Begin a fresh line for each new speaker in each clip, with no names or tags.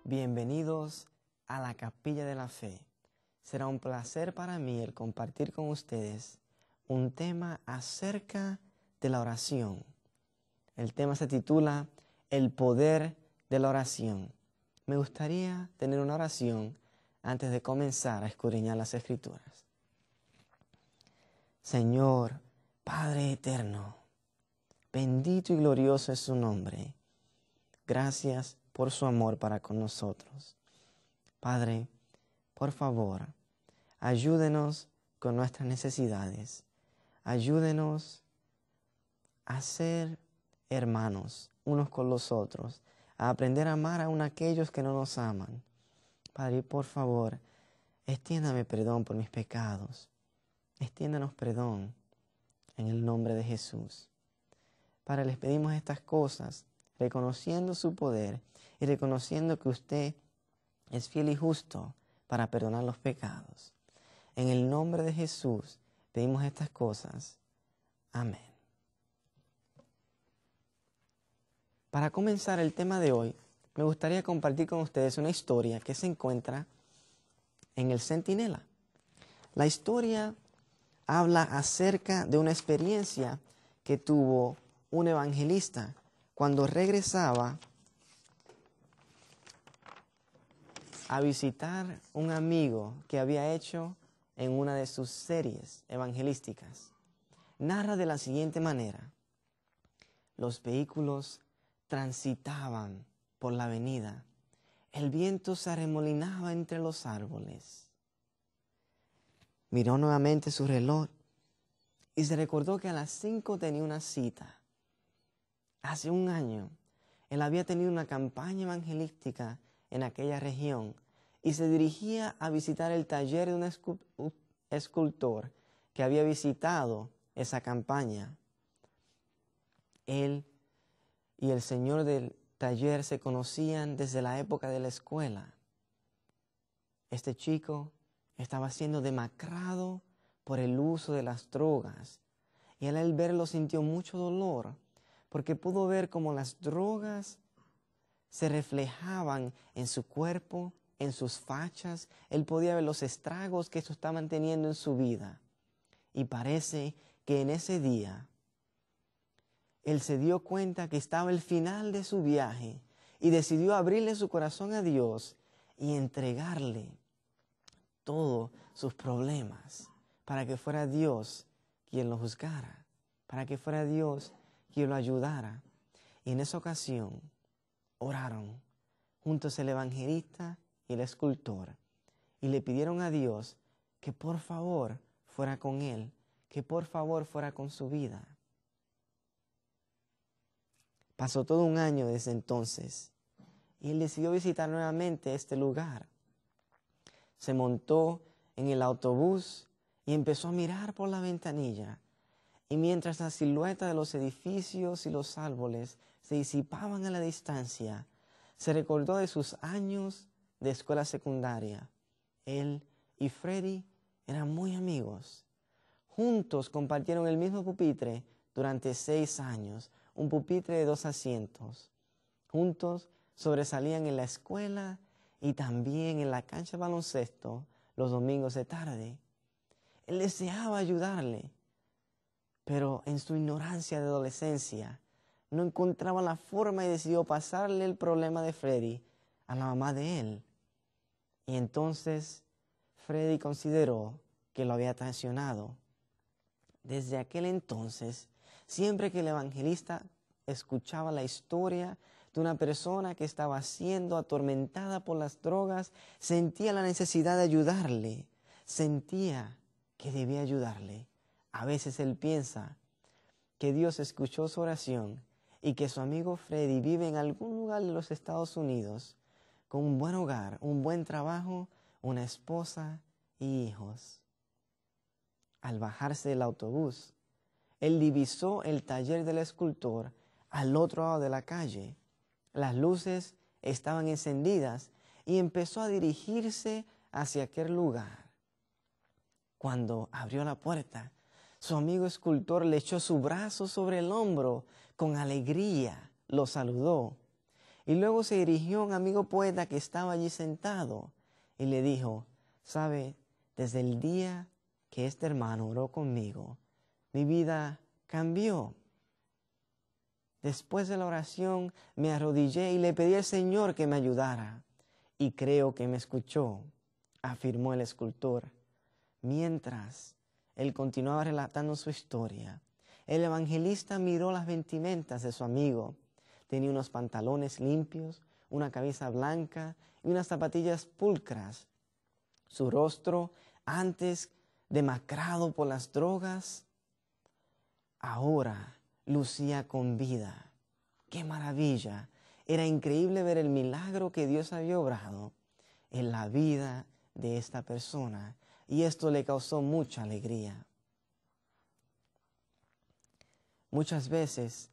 Bienvenidos a la Capilla de la Fe. Será un placer para mí el compartir con ustedes un tema acerca de la oración. El tema se titula El poder de la oración. Me gustaría tener una oración antes de comenzar a escudriñar las Escrituras. Señor, Padre eterno, bendito y glorioso es su nombre. Gracias por su amor para con nosotros. Padre, por favor, ayúdenos con nuestras necesidades. Ayúdenos a ser hermanos unos con los otros, a aprender a amar aún a aquellos que no nos aman. Padre, por favor, extiéndame perdón por mis pecados. Extiéndanos perdón en el nombre de Jesús. Padre, les pedimos estas cosas, reconociendo su poder y reconociendo que usted es fiel y justo para perdonar los pecados. En el nombre de Jesús pedimos estas cosas. Amén. Para comenzar el tema de hoy, me gustaría compartir con ustedes una historia que se encuentra en el Centinela. La historia habla acerca de una experiencia que tuvo un evangelista cuando regresaba a visitar un amigo que había hecho en una de sus series evangelísticas. Narra de la siguiente manera: los vehículos transitaban por la avenida, el viento se arremolinaba entre los árboles. Miró nuevamente su reloj y se recordó que a las 5 tenía una cita. Hace un año, él había tenido una campaña evangelística en aquella región y se dirigía a visitar el taller de un escultor que había visitado esa campaña. Él y el señor del taller se conocían desde la época de la escuela. Este chico estaba siendo demacrado por el uso de las drogas y al verlo sintió mucho dolor porque pudo ver cómo las drogas se reflejaban en su cuerpo, en sus fachas. Él podía ver los estragos que esto estaban teniendo en su vida. Y parece que en ese día él se dio cuenta que estaba el final de su viaje y decidió abrirle su corazón a Dios y entregarle todos sus problemas para que fuera Dios quien lo juzgara, para que fuera Dios quien lo ayudara. Y en esa ocasión oraron juntos el evangelista y el escultor y le pidieron a Dios que por favor fuera con él, que por favor fuera con su vida. Pasó todo un año desde entonces y él decidió visitar nuevamente este lugar. Se montó en el autobús y empezó a mirar por la ventanilla. Y mientras la silueta de los edificios y los árboles se disipaban a la distancia, se recordó de sus años de escuela secundaria. Él y Freddy eran muy amigos. Juntos compartieron el mismo pupitre durante 6 años, un pupitre de 2 asientos. Juntos sobresalían en la escuela y también en la cancha de baloncesto los domingos de tarde. Él deseaba ayudarle, pero en su ignorancia de adolescencia no encontraba la forma y decidió pasarle el problema de Freddy a la mamá de él. Y entonces Freddy consideró que lo había traicionado. Desde aquel entonces, siempre que el evangelista escuchaba la historia de una persona que estaba siendo atormentada por las drogas, sentía la necesidad de ayudarle, sentía que debía ayudarle. A veces él piensa que Dios escuchó su oración y que su amigo Freddy vive en algún lugar de los Estados Unidos con un buen hogar, un buen trabajo, una esposa y hijos. Al bajarse del autobús, él divisó el taller del escultor al otro lado de la calle. Las luces estaban encendidas y empezó a dirigirse hacia aquel lugar. Cuando abrió la puerta, su amigo escultor le echó su brazo sobre el hombro con alegría, lo saludó. Y luego se dirigió a un amigo poeta que estaba allí sentado y le dijo, ¿sabe? Desde el día que este hermano oró conmigo, mi vida cambió. Después de la oración me arrodillé y le pedí al Señor que me ayudara. Y creo que me escuchó, afirmó el escultor. Mientras él continuaba relatando su historia, el evangelista miró las vestimentas de su amigo. Tenía unos pantalones limpios, una camisa blanca y unas zapatillas pulcras. Su rostro, antes demacrado por las drogas, ahora lucía con vida. ¡Qué maravilla! Era increíble ver el milagro que Dios había obrado en la vida de esta persona, y esto le causó mucha alegría. Muchas veces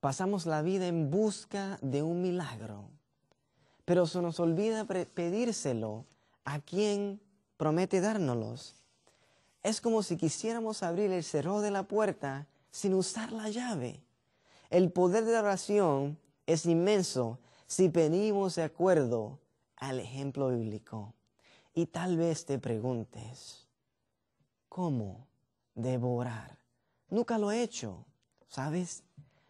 pasamos la vida en busca de un milagro, pero se nos olvida pedírselo a quien promete dárnoslos. Es como si quisiéramos abrir el cerrojo de la puerta sin usar la llave. El poder de la oración es inmenso si pedimos de acuerdo al ejemplo bíblico. Y tal vez te preguntes, ¿cómo debo orar? Nunca lo he hecho, ¿sabes?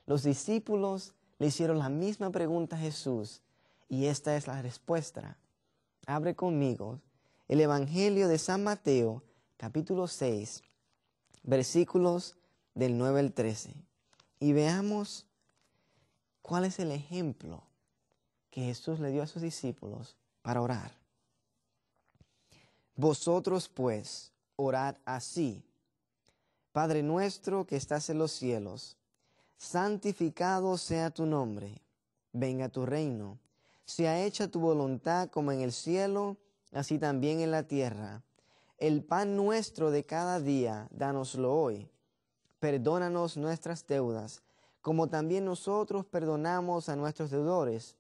Los discípulos le hicieron la misma pregunta a Jesús y esta es la respuesta. Abre conmigo el Evangelio de San Mateo, capítulo 6, versículos del 9 al 13. Y veamos cuál es el ejemplo que Jesús le dio a sus discípulos para orar. Vosotros pues, orad así. Padre nuestro que estás en los cielos, santificado sea tu nombre. Venga tu reino. Sea hecha tu voluntad como en el cielo, así también en la tierra. El pan nuestro de cada día, dánoslo hoy. Perdónanos nuestras deudas, como también nosotros perdonamos a nuestros deudores.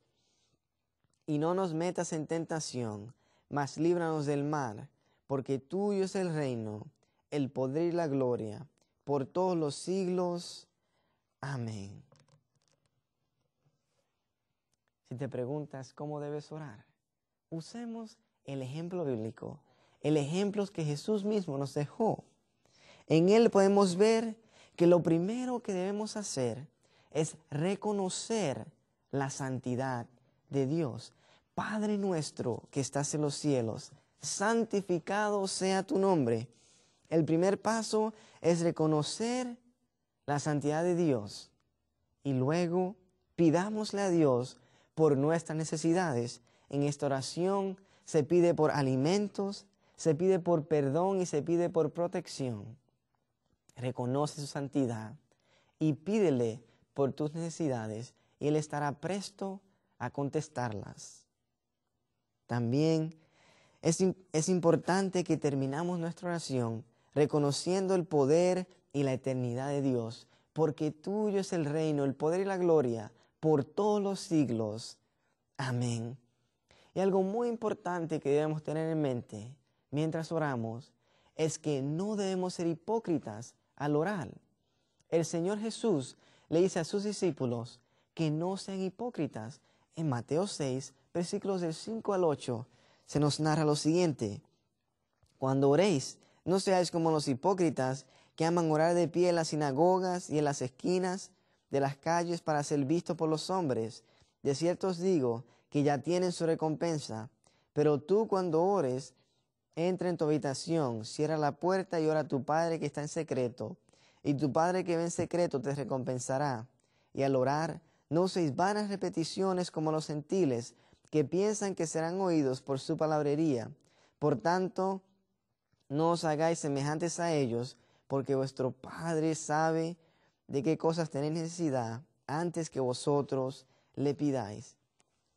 Y no nos metas en tentación, mas líbranos del mal, porque tuyo es el reino, el poder y la gloria, por todos los siglos. Amén. Si te preguntas cómo debes orar, usemos el ejemplo bíblico, el ejemplo que Jesús mismo nos dejó. En él podemos ver que lo primero que debemos hacer es reconocer la santidad de Dios. Padre nuestro que estás en los cielos, santificado sea tu nombre. El primer paso es reconocer la santidad de Dios y luego pidámosle a Dios por nuestras necesidades. En esta oración se pide por alimentos, se pide por perdón y se pide por protección. Reconoce su santidad y pídele por tus necesidades y Él estará presto a contestarlas. También es importante que terminamos nuestra oración reconociendo el poder y la eternidad de Dios, porque tuyo es el reino, el poder y la gloria por todos los siglos. Amén. Y algo muy importante que debemos tener en mente mientras oramos es que no debemos ser hipócritas al orar. El Señor Jesús le dice a sus discípulos que no sean hipócritas. En Mateo 6, versículos del 5 al 8, se nos narra lo siguiente. Cuando oréis, no seáis como los hipócritas que aman orar de pie en las sinagogas y en las esquinas de las calles para ser vistos por los hombres. De cierto os digo que ya tienen su recompensa. Pero tú cuando ores, entra en tu habitación, cierra la puerta y ora a tu Padre que está en secreto. Y tu Padre que ve en secreto te recompensará. Y al orar, no uséis vanas repeticiones como los gentiles, que piensan que serán oídos por su palabrería. Por tanto, no os hagáis semejantes a ellos, porque vuestro Padre sabe de qué cosas tenéis necesidad antes que vosotros le pidáis.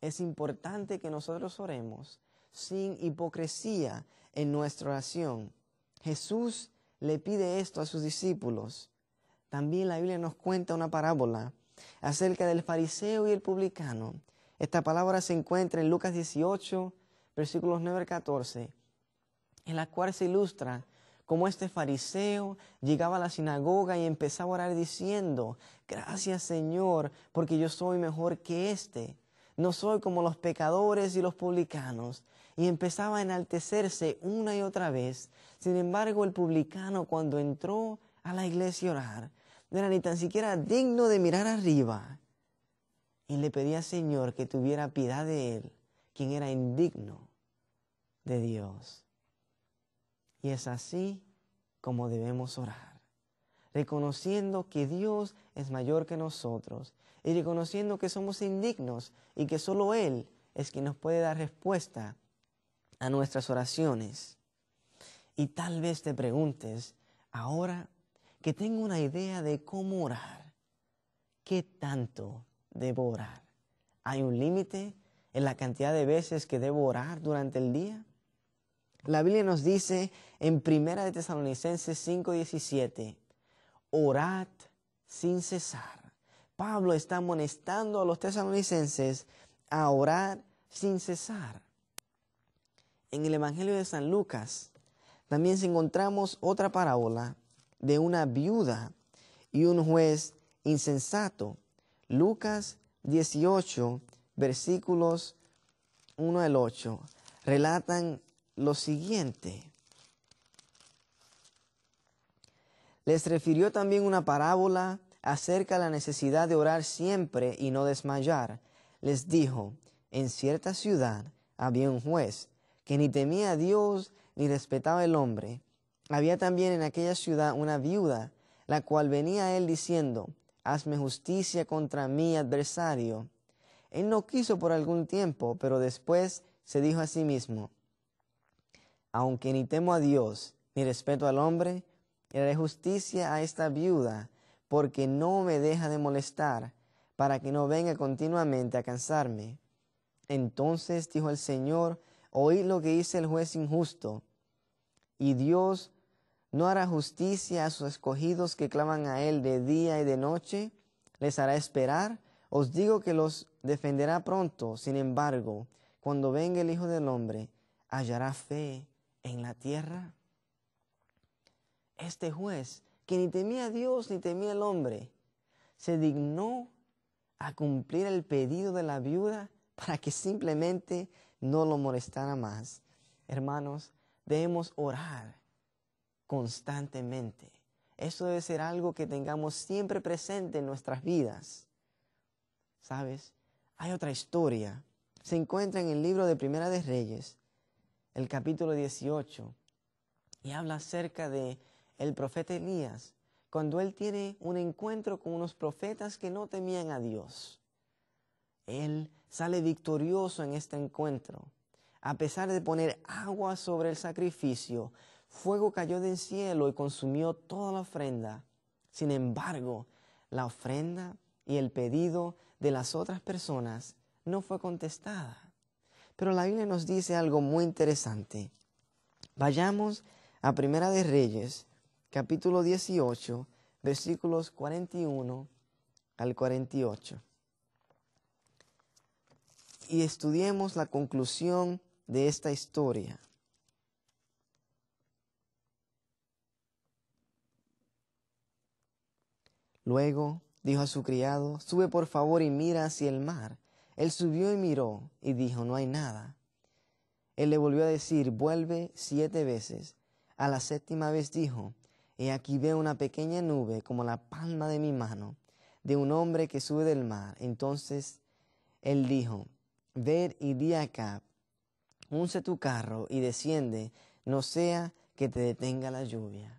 Es importante que nosotros oremos sin hipocresía en nuestra oración. Jesús le pide esto a sus discípulos. También la Biblia nos cuenta una parábola acerca del fariseo y el publicano. Esta palabra se encuentra en Lucas 18, versículos 9 al 14, en la cual se ilustra cómo este fariseo llegaba a la sinagoga y empezaba a orar diciendo, gracias Señor, porque yo soy mejor que este. No soy como los pecadores y los publicanos. Y empezaba a enaltecerse una y otra vez. Sin embargo, el publicano, cuando entró a la iglesia a orar, no era ni tan siquiera digno de mirar arriba. Y le pedía al Señor que tuviera piedad de él, quien era indigno de Dios. Y es así como debemos orar, reconociendo que Dios es mayor que nosotros y reconociendo que somos indignos y que solo Él es quien nos puede dar respuesta a nuestras oraciones. Y tal vez te preguntes, ahora que tengo una idea de cómo orar, ¿qué tanto debo orar? ¿Hay un límite en la cantidad de veces que debo orar durante el día? La Biblia nos dice en 1 Tesalonicenses 5:17, orad sin cesar. Pablo está amonestando a los tesalonicenses a orar sin cesar. En el Evangelio de San Lucas también encontramos otra parábola de una viuda y un juez insensato. Lucas 18, versículos 1 al 8, relatan lo siguiente. Les refirió también una parábola acerca de la necesidad de orar siempre y no desmayar. Les dijo, en cierta ciudad había un juez que ni temía a Dios ni respetaba al hombre. Había también en aquella ciudad una viuda, la cual venía a él diciendo, hazme justicia contra mi adversario. Él no quiso por algún tiempo, pero después se dijo a sí mismo, aunque ni temo a Dios ni respeto al hombre, haré justicia a esta viuda, porque no me deja de molestar, para que no venga continuamente a cansarme. Entonces dijo el Señor, oíd lo que dice el juez injusto. Y Dios no hará justicia a sus escogidos que claman a Él de día y de noche. ¿Les hará esperar? Os digo que los defenderá pronto. Sin embargo, cuando venga el Hijo del Hombre, ¿hallará fe en la tierra? Este juez, que ni temía a Dios ni temía al hombre, se dignó a cumplir el pedido de la viuda para que simplemente no lo molestara más. Hermanos, debemos orar constantemente. Eso debe ser algo que tengamos siempre presente en nuestras vidas. ¿Sabes? Hay otra historia. Se encuentra en el libro de Primera de Reyes, el capítulo 18, y habla acerca de el profeta Elías, cuando él tiene un encuentro con unos profetas que no temían a Dios. Él sale victorioso en este encuentro. A pesar de poner agua sobre el sacrificio, fuego cayó del cielo y consumió toda la ofrenda. Sin embargo, la ofrenda y el pedido de las otras personas no fue contestada. Pero la Biblia nos dice algo muy interesante. Vayamos a Primera de Reyes, capítulo 18, versículos 41 al 48. Y estudiemos la conclusión de esta historia. Luego dijo a su criado, sube por favor y mira hacia el mar. Él subió y miró y dijo, no hay nada. Él le volvió a decir, vuelve 7 veces. A la 7ª vez dijo, he aquí veo una pequeña nube como la palma de mi mano, de un hombre que sube del mar. Entonces él dijo, ved y di a Acab, unce tu carro y desciende, no sea que te detenga la lluvia.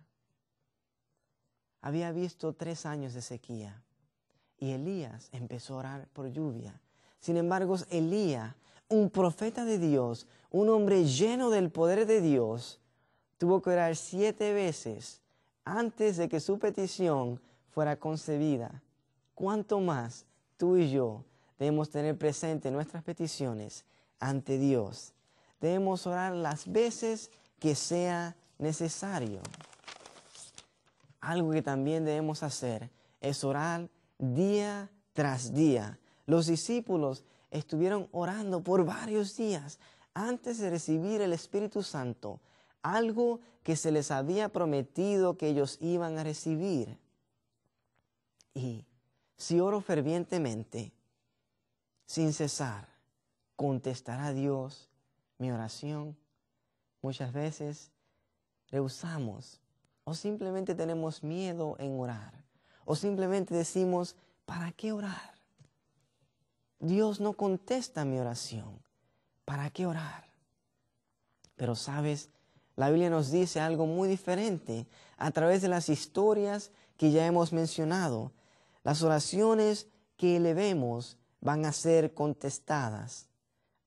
Había visto 3 años de sequía y Elías empezó a orar por lluvia. Sin embargo, Elías, un profeta de Dios, un hombre lleno del poder de Dios, tuvo que orar 7 veces antes de que su petición fuera concebida. ¿Cuánto más tú y yo debemos tener presente nuestras peticiones ante Dios? Debemos orar las veces que sea necesario. Algo que también debemos hacer es orar día tras día. Los discípulos estuvieron orando por varios días antes de recibir el Espíritu Santo, algo que se les había prometido que ellos iban a recibir. Y si oro fervientemente, sin cesar, ¿contestará Dios mi oración? Muchas veces rehusamos o simplemente tenemos miedo en orar o simplemente decimos, ¿para qué orar? Dios no contesta mi oración. ¿Para qué orar? Pero sabes, la Biblia nos dice algo muy diferente a través de las historias que ya hemos mencionado. Las oraciones que elevemos van a ser contestadas.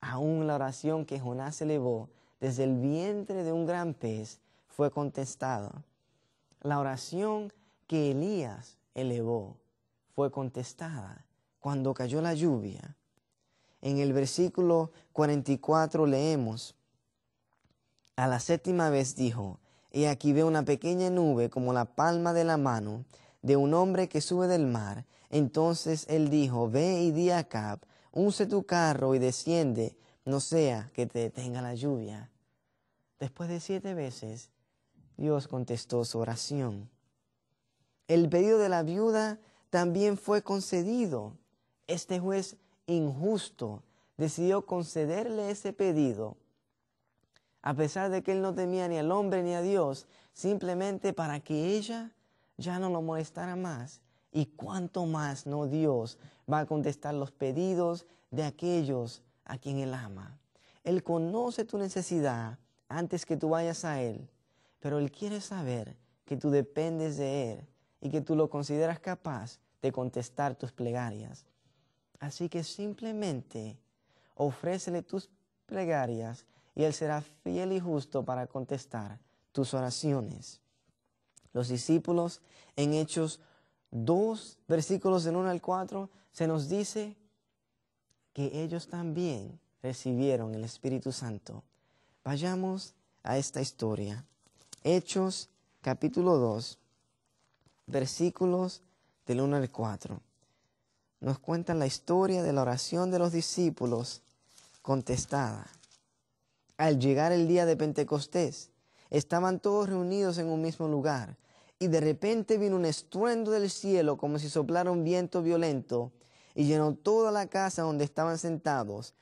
Aún la oración que Jonás elevó desde el vientre de un gran pez fue contestada. La oración que Elías elevó fue contestada cuando cayó la lluvia. En el versículo 44 leemos, a la séptima vez dijo, he aquí veo una pequeña nube como la palma de la mano de un hombre que sube del mar. Entonces él dijo, ve y di a Acab, unce tu carro y desciende, no sea que te detenga la lluvia. Después de 7 veces, Dios contestó su oración. El pedido de la viuda también fue concedido. Este juez injusto decidió concederle ese pedido, a pesar de que él no temía ni al hombre ni a Dios, simplemente para que ella ya no lo molestara más. Y cuánto más no Dios va a contestar los pedidos de aquellos a quien Él ama. Él conoce tu necesidad antes que tú vayas a Él, pero Él quiere saber que tú dependes de Él y que tú lo consideras capaz de contestar tus plegarias. Así que simplemente ofrécele tus plegarias y Él será fiel y justo para contestar tus oraciones. Los discípulos en Hechos 2, versículos del 1 al 4, se nos dice que ellos también recibieron el Espíritu Santo. Vayamos a esta historia. Hechos capítulo 2, versículos del 1 al 4. Nos cuentan la historia de la oración de los discípulos contestada. Al llegar el día de Pentecostés, estaban todos reunidos en un mismo lugar, y de repente vino un estruendo del cielo como si soplara un viento violento, y llenó toda la casa donde estaban sentados.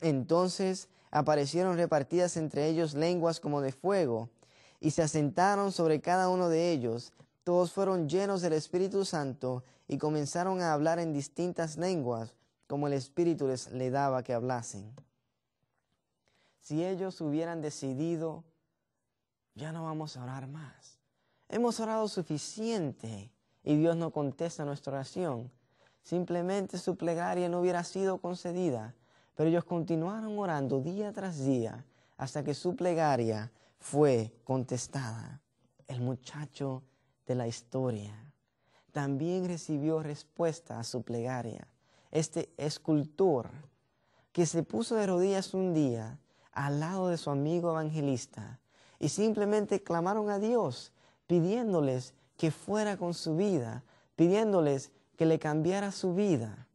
Entonces aparecieron repartidas entre ellos lenguas como de fuego, y se asentaron sobre cada uno de ellos. Todos fueron llenos del Espíritu Santo, y comenzaron a hablar en distintas lenguas, como el Espíritu les daba que hablasen. Si ellos hubieran decidido, ya no vamos a orar más. Hemos orado suficiente y Dios no contesta nuestra oración. Simplemente su plegaria no hubiera sido concedida, pero ellos continuaron orando día tras día hasta que su plegaria fue contestada. El muchacho de la historia también recibió respuesta a su plegaria. Este escultor que se puso de rodillas un día al lado de su amigo evangelista y simplemente clamaron a Dios pidiéndoles que fuera con su vida, pidiéndoles que le cambiara su vida.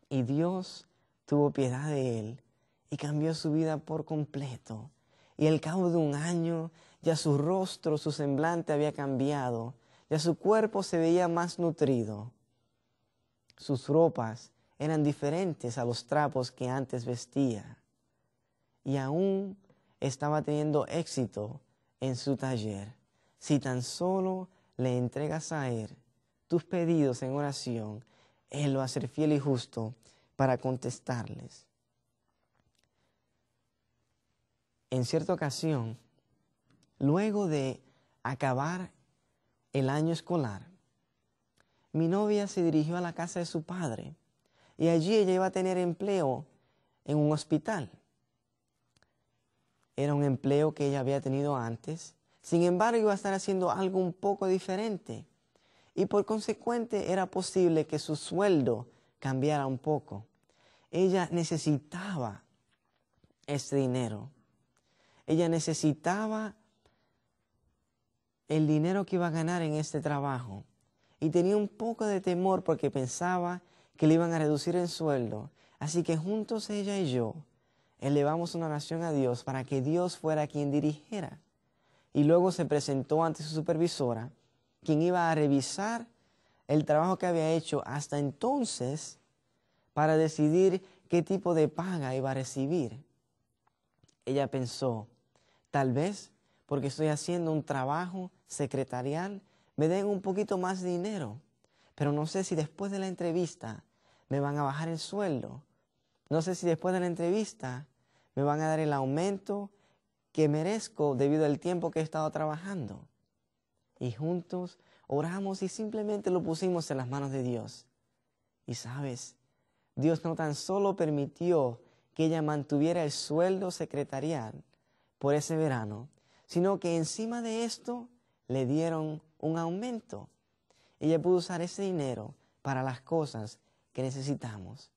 Y Dios tuvo piedad de él y cambió su vida por completo. Y al cabo de un año ya su rostro, su semblante había cambiado, ya su cuerpo se veía más nutrido. Sus ropas eran diferentes a los trapos que antes vestía. Y aún estaba teniendo éxito en su taller. Si tan solo le entregas a Él tus pedidos en oración, Él va a ser fiel y justo para contestarles. En cierta ocasión, luego de acabar el año escolar, mi novia se dirigió a la casa de su padre y allí ella iba a tener empleo en un hospital. Era un empleo que ella había tenido antes. Sin embargo, iba a estar haciendo algo un poco diferente. Y por consecuente, era posible que su sueldo cambiara un poco. Ella necesitaba este dinero. Ella necesitaba el dinero que iba a ganar en este trabajo. Y tenía un poco de temor porque pensaba que le iban a reducir el sueldo. Así que juntos ella y yo elevamos una oración a Dios para que Dios fuera quien dirigiera. Y luego se presentó ante su supervisora, quien iba a revisar el trabajo que había hecho hasta entonces para decidir qué tipo de paga iba a recibir. Ella pensó, tal vez porque estoy haciendo un trabajo secretarial, me den un poquito más de dinero, pero no sé si después de la entrevista me van a bajar el sueldo. No sé si después de la entrevista me van a dar el aumento que merezco debido al tiempo que he estado trabajando. Y juntos oramos y simplemente lo pusimos en las manos de Dios. Y sabes, Dios no tan solo permitió que ella mantuviera el sueldo secretarial por ese verano, sino que encima de esto le dieron un aumento. Ella pudo usar ese dinero para las cosas que necesitamos.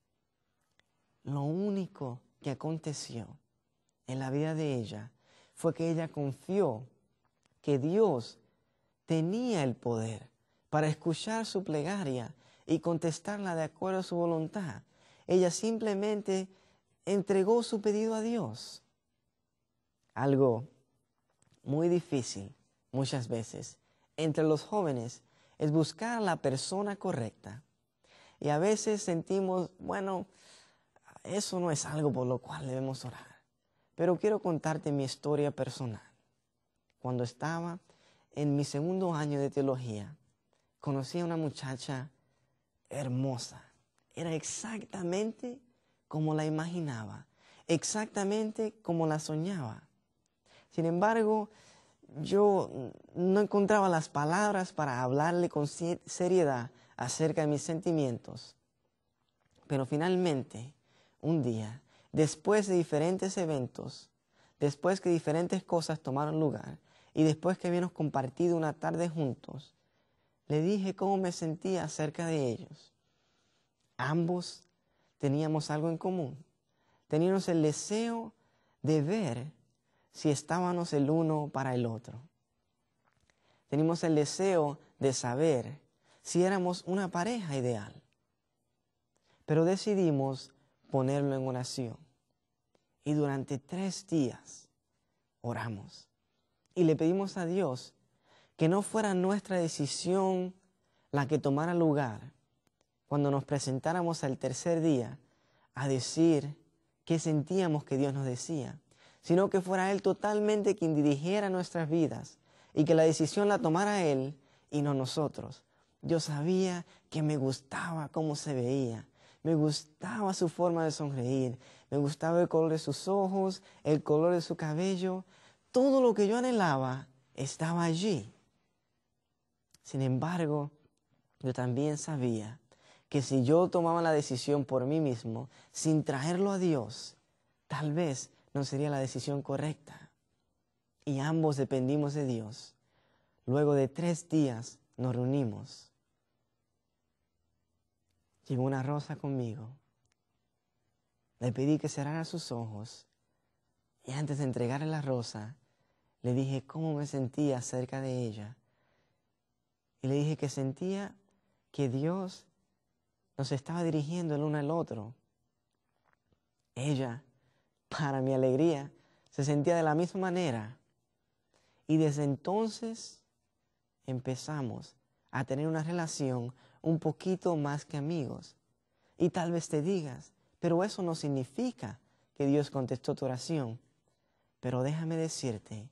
Lo único que aconteció en la vida de ella fue que ella confió que Dios tenía el poder para escuchar su plegaria y contestarla de acuerdo a su voluntad. Ella simplemente entregó su pedido a Dios. Algo muy difícil muchas veces entre los jóvenes es buscar a la persona correcta. Y a veces sentimos, bueno, eso no es algo por lo cual debemos orar. Pero quiero contarte mi historia personal. Cuando estaba en mi segundo año de teología, conocí a una muchacha hermosa. Era exactamente como la imaginaba, exactamente como la soñaba. Sin embargo, yo no encontraba las palabras para hablarle con seriedad acerca de mis sentimientos. Pero finalmente, un día, después de diferentes eventos, después que diferentes cosas tomaron lugar y después que habíamos compartido una tarde juntos, le dije cómo me sentía acerca de ellos. Ambos teníamos algo en común. Teníamos el deseo de ver si estábamos el uno para el otro. Teníamos el deseo de saber si éramos una pareja ideal. Pero decidimos ponerlo en oración. Y durante 3 días oramos. Y le pedimos a Dios que no fuera nuestra decisión la que tomara lugar cuando nos presentáramos al tercer día a decir qué sentíamos que Dios nos decía, sino que fuera Él totalmente quien dirigiera nuestras vidas y que la decisión la tomara Él y no nosotros. Yo sabía que me gustaba cómo se veía, me gustaba su forma de sonreír, me gustaba el color de sus ojos, el color de su cabello, todo lo que yo anhelaba estaba allí. Sin embargo, yo también sabía que si yo tomaba la decisión por mí mismo, sin traerlo a Dios, tal vez no sería la decisión correcta. Y ambos dependimos de Dios. Luego de 3 días nos reunimos. Llegó una rosa conmigo. Le pedí que cerrara sus ojos. Y antes de entregarle la rosa, le dije cómo me sentía acerca de ella. Y le dije que sentía que Dios nos estaba dirigiendo el uno al otro. Ella, para mi alegría, se sentía de la misma manera. Y desde entonces empezamos a tener una relación un poquito más que amigos. Y tal vez te digas, pero eso no significa que Dios contestó tu oración. Pero déjame decirte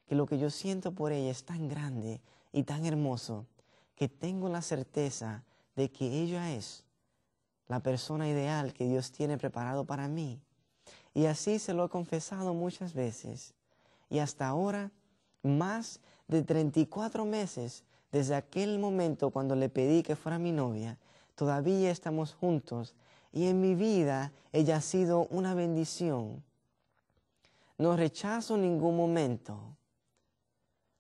que lo que yo siento por ella es tan grande y tan hermoso que tengo la certeza de que ella es la persona ideal que Dios tiene preparado para mí. Y así se lo he confesado muchas veces. Y hasta ahora, más de 34 meses desde aquel momento cuando le pedí que fuera mi novia, todavía estamos juntos y en mi vida ella ha sido una bendición. No rechazo ningún momento.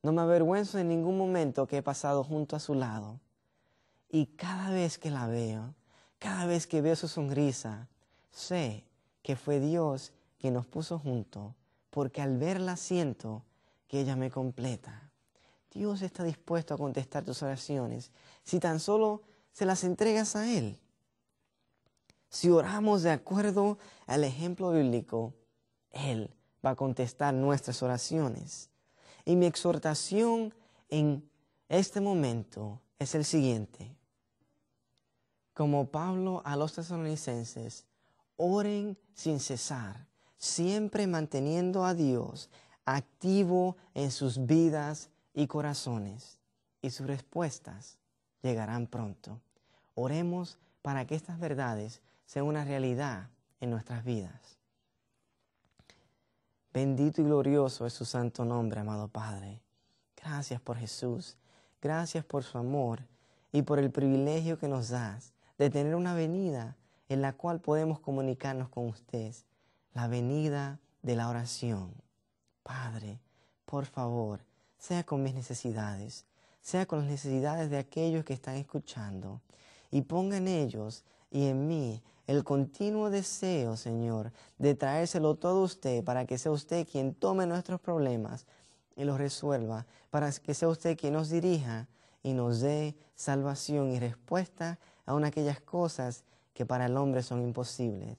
No me avergüenzo en ningún momento que he pasado junto a su lado. Y cada vez que la veo, cada vez que veo su sonrisa, sé que fue Dios quien nos puso juntos, porque al verla siento que ella me completa. Dios está dispuesto a contestar tus oraciones si tan solo se las entregas a Él. Si oramos de acuerdo al ejemplo bíblico, Él va a contestar nuestras oraciones. Y mi exhortación en este momento es el siguiente. como Pablo a los tesalonicenses, oren sin cesar, siempre manteniendo a Dios activo en sus vidas y corazones, y sus respuestas llegarán pronto. Oremos para que estas verdades sean una realidad en nuestras vidas. Bendito y glorioso es su santo nombre, amado Padre. Gracias por Jesús, gracias por su amor y por el privilegio que nos das de tener una venida en la cual podemos comunicarnos con usted, la venida de la oración. Padre, por favor, sea con mis necesidades, sea con las necesidades de aquellos que están escuchando, y ponga en ellos y en mí el continuo deseo, Señor, de traérselo todo a usted, para que sea usted quien tome nuestros problemas y los resuelva, para que sea usted quien nos dirija y nos dé salvación y respuesta a aquellas cosas que para el hombre son imposibles.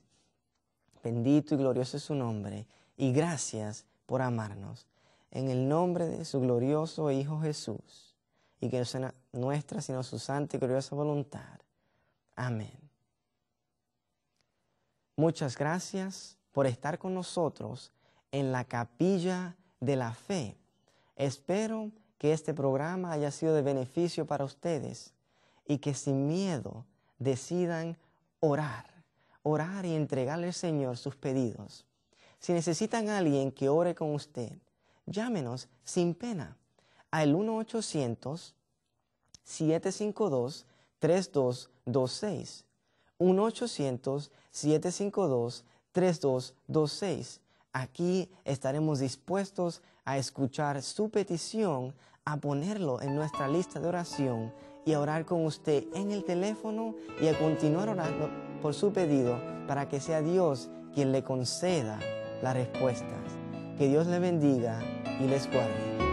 Bendito y glorioso es su nombre, y gracias por amarnos. En el nombre de su glorioso Hijo Jesús, y que no sea nuestra, sino su santa y gloriosa voluntad. Amén. Muchas gracias por estar con nosotros en la Capilla de la Fe. Espero que este programa haya sido de beneficio para ustedes y que sin miedo decidan orar y entregarle al Señor sus pedidos. Si necesitan a alguien que ore con usted, llámenos sin pena al 1-800-752-3226. 1-800-752-3226. Aquí estaremos dispuestos a escuchar su petición, a ponerlo en nuestra lista de oración y a orar con usted en el teléfono y a continuar orando por su pedido para que sea Dios quien le conceda las respuestas. Que Dios le bendiga y les guarde.